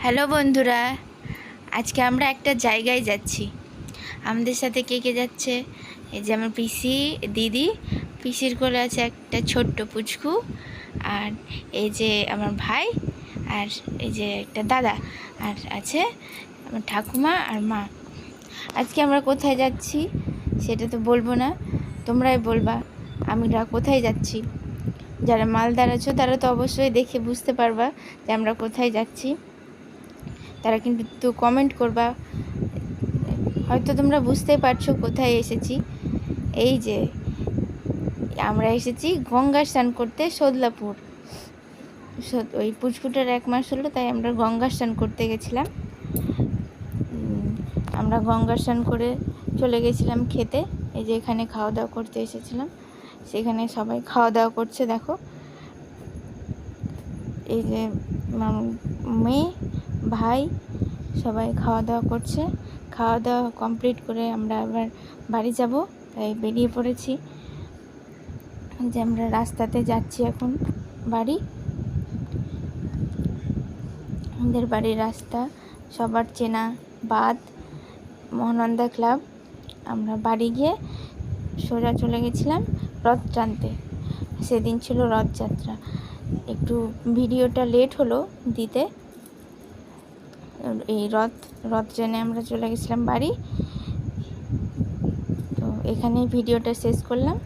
Hello বন্ধুরা, আজকে আমরা একটা জায়গায় যাচ্ছি। আমাদের সাথে কে কে যাচ্ছে? এই যে আমার পিসি, দিদি, পিসির কোলে আছে একটা ছোট্ট পুচকু, আর এই যে আমার ভাই, আর এই যে একটা দাদা, আর আছে আমার ঠাকুমা আর মা। আজকে আমরা কোথায় যাচ্ছি সেটা তো বলবো না, তোমরাই বলবা আমরা কোথায় যাচ্ছি। যারা মালদার আছো তারা তো অবশ্যই দেখে বুঝতে পারবা যে আমরা কোথায় যাচ্ছি। তারা কিন্তু কমেন্ট করবা, হয়তো তোমরা বুঝতেই পারছো কোথায় এসেছি। এই যে আমরা এসেছি গঙ্গা স্নান করতে সোদলাপুর। ওই পুচকুটার 1 মাস হলো, তাই আমরা গঙ্গা স্নান করতে গেছিলাম। আমরা গঙ্গা স্নান করে চলে গেছিলাম খেতে। এই যে এখানে খাওয়া দাওয়া করতে এসেছিলাম, সেখানে সবাই খাওয়া দাওয়া করছে। দেখো, এই যে মেয়ে, ভাই সবাই খাওয়া দাওয়া করছে। খাওয়া দাওয়া কমপ্লিট করে আমরা আবার বাড়ি যাব, তাই বেরিয়ে পড়েছি। যে আমরা রাস্তাতে যাচ্ছি এখন বাড়ি। আমাদের বাড়ির রাস্তা সবার চেনা, বাদ মহানন্দা ক্লাব। আমরা বাড়ি গিয়ে সোজা চলে গেছিলাম রথ টানতে। সেদিন ছিল রথযাত্রা। একটু ভিডিওটা লেট হলো দিতে। এই রথ টেনে আমরা চলে গেছিলাম বাড়ি। তো এখানেই ভিডিওটা শেষ করলাম।